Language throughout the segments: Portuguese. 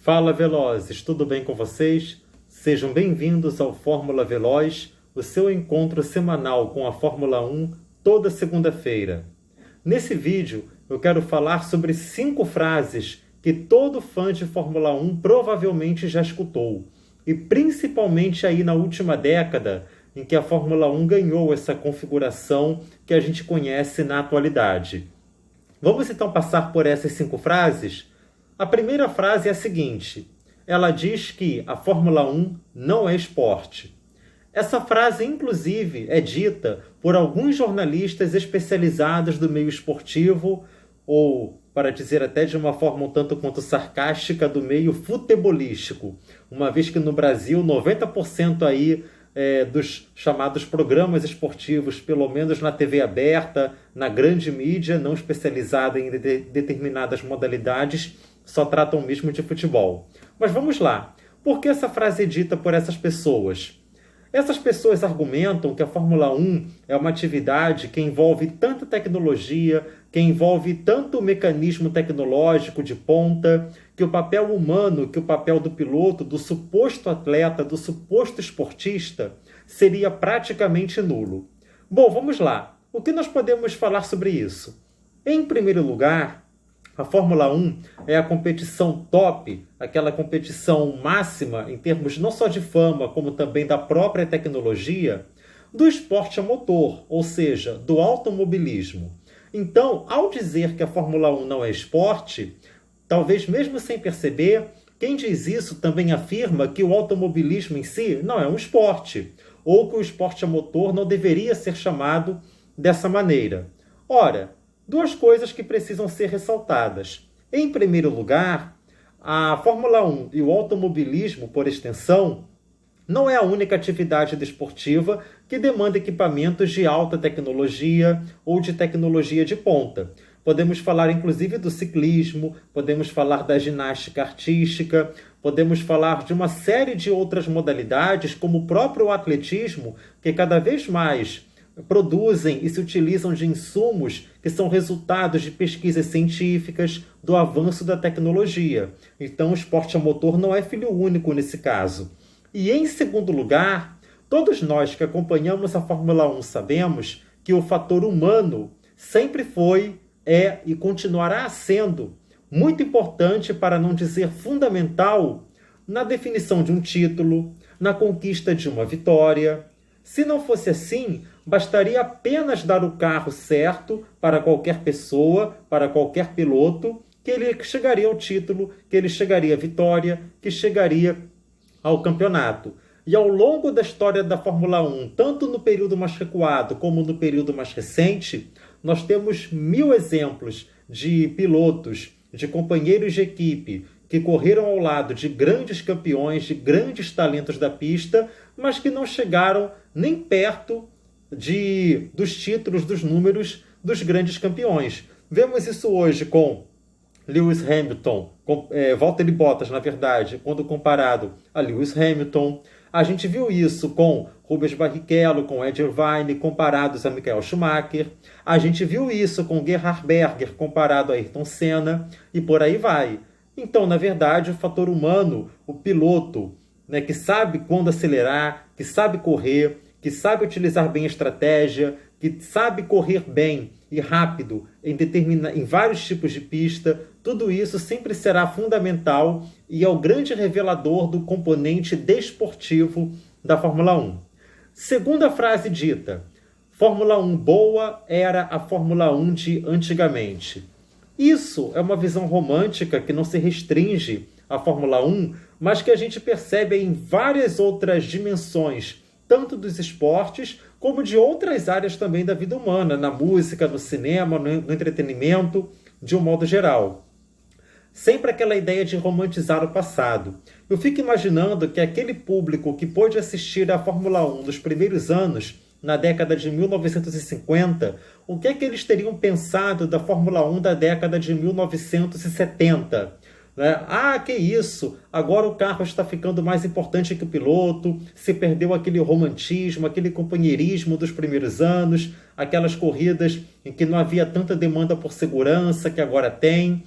Fala, Velozes, tudo bem com vocês? Sejam bem-vindos ao Fórmula Veloz, o seu encontro semanal com a Fórmula 1 toda segunda-feira. Nesse vídeo, eu quero falar sobre 5 frases que todo fã de Fórmula 1 provavelmente já escutou, e principalmente aí na última década, em que a Fórmula 1 ganhou essa configuração que a gente conhece na atualidade. Vamos então passar por essas 5 frases? A primeira frase é a seguinte: ela diz que a Fórmula 1 não é esporte. Essa frase, inclusive, é dita por alguns jornalistas especializados do meio esportivo, ou, para dizer até de uma forma um tanto quanto sarcástica, do meio futebolístico, uma vez que no Brasil 90% aí dos chamados programas esportivos, pelo menos na TV aberta, na grande mídia, não especializada em determinadas modalidades, só tratam mesmo de futebol. Mas vamos lá. Por que essa frase é dita por essas pessoas? Essas pessoas argumentam que a Fórmula 1 é uma atividade que envolve tanta tecnologia, que envolve tanto mecanismo tecnológico de ponta, que o papel humano, que o papel do piloto, do suposto atleta, do suposto esportista, seria praticamente nulo. Bom, vamos lá. O que nós podemos falar sobre isso? Em primeiro lugar, a Fórmula 1 é a competição top, aquela competição máxima em termos não só de fama, como também da própria tecnologia, do esporte a motor, ou seja, do automobilismo. Então, ao dizer que a Fórmula 1 não é esporte, talvez mesmo sem perceber, quem diz isso também afirma que o automobilismo em si não é um esporte, ou que o esporte a motor não deveria ser chamado dessa maneira. Ora, duas coisas que precisam ser ressaltadas. Em primeiro lugar, a Fórmula 1 e o automobilismo, por extensão, não é a única atividade desportiva que demanda equipamentos de alta tecnologia ou de tecnologia de ponta. Podemos falar, inclusive, do ciclismo, podemos falar da ginástica artística, podemos falar de uma série de outras modalidades, como o próprio atletismo, que cada vez mais produzem e se utilizam de insumos que são resultados de pesquisas científicas, do avanço da tecnologia. Então, o esporte a motor não é filho único nesse caso. E, em segundo lugar, todos nós que acompanhamos a Fórmula 1 sabemos que o fator humano sempre foi, é e continuará sendo muito importante, para não dizer fundamental, na definição de um título, na conquista de uma vitória. Se não fosse assim, bastaria apenas dar o carro certo para qualquer pessoa, para qualquer piloto, que ele chegaria ao título, que ele chegaria à vitória, que chegaria ao campeonato. E ao longo da história da Fórmula 1, tanto no período mais recuado como no período mais recente, nós temos 1000 exemplos de pilotos, de companheiros de equipe, que correram ao lado de grandes campeões, de grandes talentos da pista, mas que não chegaram nem perto dos títulos, dos números dos grandes campeões. Vemos isso hoje com Lewis Hamilton, Valtteri Bottas, na verdade, quando comparado a Lewis Hamilton. A gente viu isso com Rubens Barrichello, com Ed Irvine, comparados a Michael Schumacher. A gente viu isso com Gerhard Berger, comparado a Ayrton Senna, e por aí vai. Então, na verdade, o fator humano, o piloto, né, que sabe quando acelerar, que sabe correr, que sabe utilizar bem a estratégia, que sabe correr bem e rápido em vários tipos de pista, tudo isso sempre será fundamental e é o grande revelador do componente desportivo da Fórmula 1. Segunda frase dita: Fórmula 1 boa era a Fórmula 1 de antigamente. Isso é uma visão romântica que não se restringe à Fórmula 1, mas que a gente percebe em várias outras dimensões, tanto dos esportes como de outras áreas também da vida humana, na música, no cinema, no entretenimento, de um modo geral. Sempre aquela ideia de romantizar o passado. Eu fico imaginando que aquele público que pôde assistir à Fórmula 1 nos primeiros anos, na década de 1950, o que é que eles teriam pensado da Fórmula 1 da década de 1970? Ah, que isso, agora o carro está ficando mais importante que o piloto, se perdeu aquele romantismo, aquele companheirismo dos primeiros anos, aquelas corridas em que não havia tanta demanda por segurança que agora tem.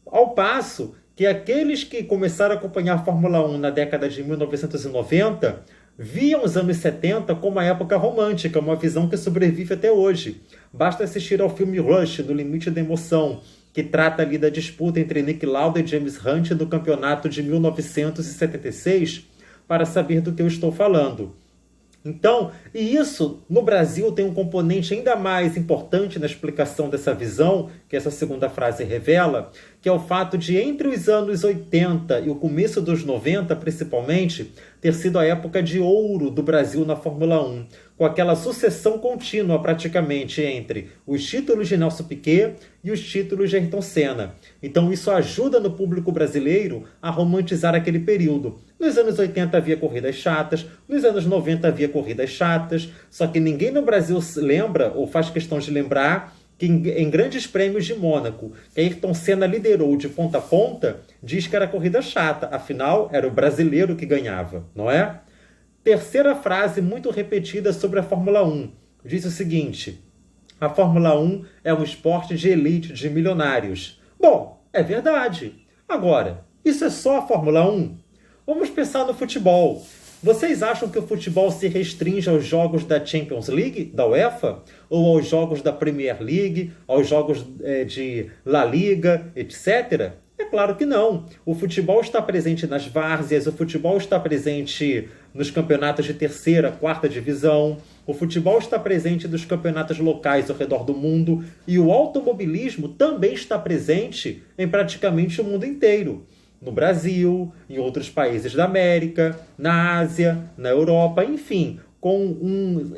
Ao passo que aqueles que começaram a acompanhar a Fórmula 1 na década de 1990 viam os anos 70 como a época romântica, uma visão que sobrevive até hoje. Basta assistir ao filme Rush, No Limite da Emoção, que trata ali da disputa entre Nick Lauda e James Hunt no campeonato de 1976, para saber do que eu estou falando. Então, e isso no Brasil tem um componente ainda mais importante na explicação dessa visão, que essa segunda frase revela, que é o fato de entre os anos 80 e o começo dos 90, principalmente, ter sido a época de ouro do Brasil na Fórmula 1, com aquela sucessão contínua praticamente entre os títulos de Nelson Piquet e os títulos de Ayrton Senna. Então isso ajuda no público brasileiro a romantizar aquele período. Nos anos 80 havia corridas chatas, nos anos 90 havia corridas chatas, só que ninguém no Brasil lembra ou faz questão de lembrar que em grandes prêmios de Mônaco, que Ayrton Senna liderou de ponta a ponta, diz que era corrida chata, afinal era o brasileiro que ganhava, não é? Terceira frase muito repetida sobre a Fórmula 1, diz o seguinte: a Fórmula 1 é um esporte de elite, de milionários. Bom, é verdade. Agora, isso é só a Fórmula 1? Vamos pensar no futebol. Vocês acham que o futebol se restringe aos jogos da Champions League, da UEFA? Ou aos jogos da Premier League, aos jogos de La Liga, etc.? É claro que não. O futebol está presente nas várzeas, o futebol está presente nos campeonatos de terceira, quarta divisão, o futebol está presente nos campeonatos locais ao redor do mundo e o automobilismo também está presente em praticamente o mundo inteiro. No Brasil, em outros países da América, na Ásia, na Europa, enfim,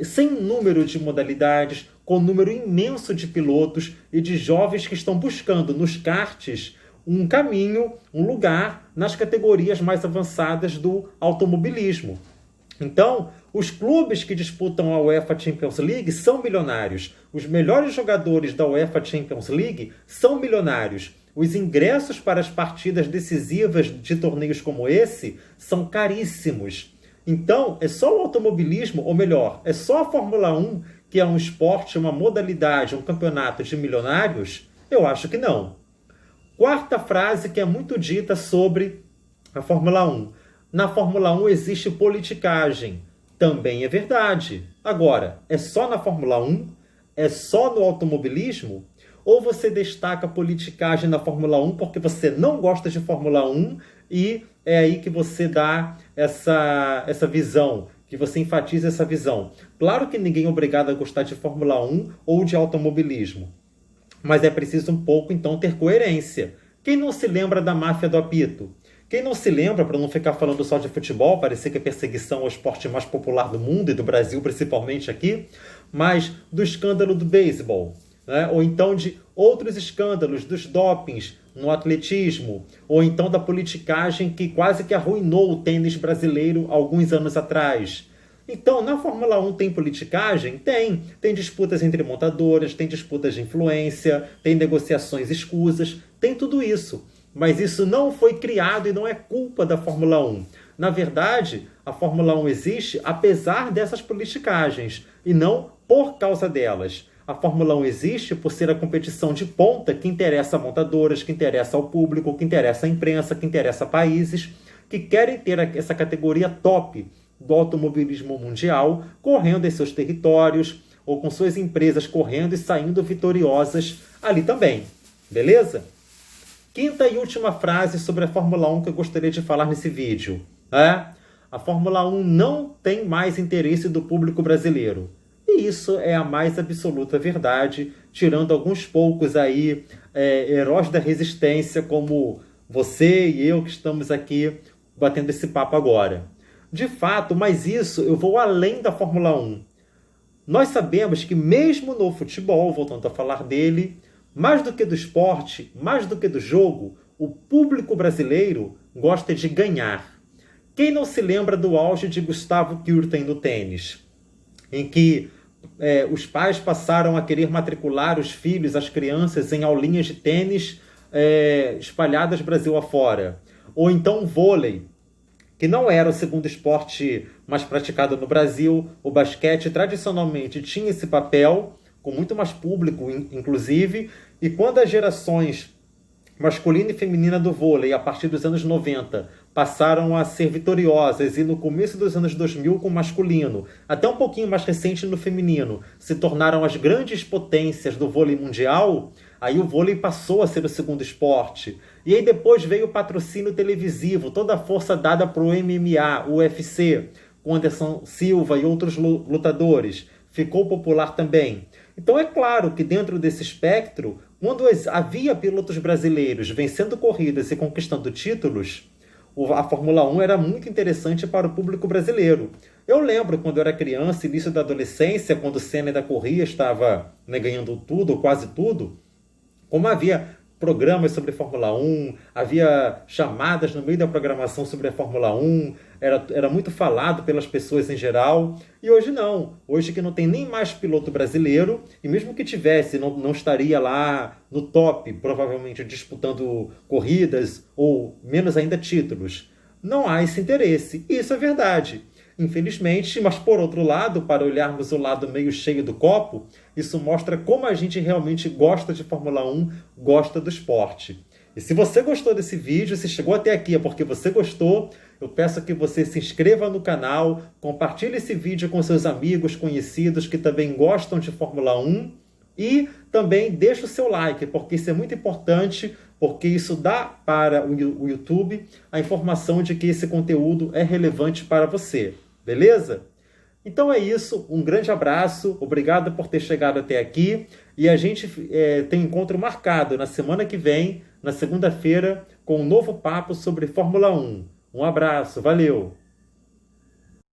sem número de modalidades, com um número imenso de pilotos e de jovens que estão buscando nos karts um caminho, um lugar nas categorias mais avançadas do automobilismo. Então, os clubes que disputam a UEFA Champions League são milionários. Os melhores jogadores da UEFA Champions League são milionários. Os ingressos para as partidas decisivas de torneios como esse são caríssimos. Então, é só o automobilismo, ou melhor, é só a Fórmula 1 que é um esporte, uma modalidade, um campeonato de milionários? Eu acho que não. Quarta frase que é muito dita sobre a Fórmula 1. Na Fórmula 1 existe politicagem. Também é verdade. Agora, é só na Fórmula 1? É só no automobilismo? Ou você destaca a politicagem na Fórmula 1 porque você não gosta de Fórmula 1 e é aí que você dá essa visão, que você enfatiza essa visão. Claro que ninguém é obrigado a gostar de Fórmula 1 ou de automobilismo. Mas é preciso um pouco, então, ter coerência. Quem não se lembra da máfia do apito? Quem não se lembra, para não ficar falando só de futebol, parecer que a perseguição é o esporte mais popular do mundo e do Brasil principalmente aqui, mas do escândalo do beisebol, né? Ou então de outros escândalos, dos dopings no atletismo, ou então da politicagem que quase que arruinou o tênis brasileiro alguns anos atrás. Então, na Fórmula 1 tem politicagem? Tem. Tem disputas entre montadoras, tem disputas de influência, tem negociações escusas, tem tudo isso. Mas isso não foi criado e não é culpa da Fórmula 1. Na verdade, a Fórmula 1 existe apesar dessas politicagens e não por causa delas. A Fórmula 1 existe por ser a competição de ponta que interessa a montadoras, que interessa ao público, que interessa à imprensa, que interessa a países que querem ter essa categoria top do automobilismo mundial, correndo em seus territórios, ou com suas empresas correndo e saindo vitoriosas ali também. Beleza? Quinta e última frase sobre a Fórmula 1 que eu gostaria de falar nesse vídeo. A Fórmula 1 não tem mais interesse do público brasileiro. E isso é a mais absoluta verdade, tirando alguns poucos aí, heróis da resistência, como você e eu que estamos aqui batendo esse papo agora. De fato, mas isso eu vou além da Fórmula 1. Nós sabemos que mesmo no futebol, voltando a falar dele, mais do que do esporte, mais do que do jogo, o público brasileiro gosta de ganhar. Quem não se lembra do auge de Gustavo Kuerten no tênis? Em que os pais passaram a querer matricular os filhos, as crianças, em aulinhas de tênis espalhadas Brasil afora. Ou então vôlei, que não era o segundo esporte mais praticado no Brasil. O basquete tradicionalmente tinha esse papel, com muito mais público, inclusive, e quando as gerações masculina e feminina do vôlei, a partir dos anos 90, passaram a ser vitoriosas e no começo dos anos 2000 com o masculino, até um pouquinho mais recente no feminino, se tornaram as grandes potências do vôlei mundial, aí o vôlei passou a ser o segundo esporte. E aí depois veio o patrocínio televisivo, toda a força dada para o MMA, o UFC, com Anderson Silva e outros lutadores. Ficou popular também. Então é claro que dentro desse espectro, quando havia pilotos brasileiros vencendo corridas e conquistando títulos, a Fórmula 1 era muito interessante para o público brasileiro. Eu lembro quando eu era criança, início da adolescência, quando o Senna ainda corria, estava ganhando tudo, ou quase tudo, como havia programas sobre Fórmula 1, havia chamadas no meio da programação sobre a Fórmula 1, era muito falado pelas pessoas em geral, e hoje não. Hoje que não tem nem mais piloto brasileiro, e mesmo que tivesse, não estaria lá no top, provavelmente disputando corridas, ou menos ainda títulos. Não há esse interesse, e isso é verdade. Infelizmente, mas por outro lado, para olharmos o lado meio cheio do copo, isso mostra como a gente realmente gosta de Fórmula 1, gosta do esporte. E se você gostou desse vídeo, se chegou até aqui é porque você gostou, eu peço que você se inscreva no canal, compartilhe esse vídeo com seus amigos, conhecidos que também gostam de Fórmula 1 e também deixe o seu like, porque isso é muito importante, porque isso dá para o YouTube a informação de que esse conteúdo é relevante para você. Beleza? Então é isso, um grande abraço, obrigado por ter chegado até aqui e a gente tem encontro marcado na semana que vem, na segunda-feira, com um novo papo sobre Fórmula 1. Um abraço, valeu!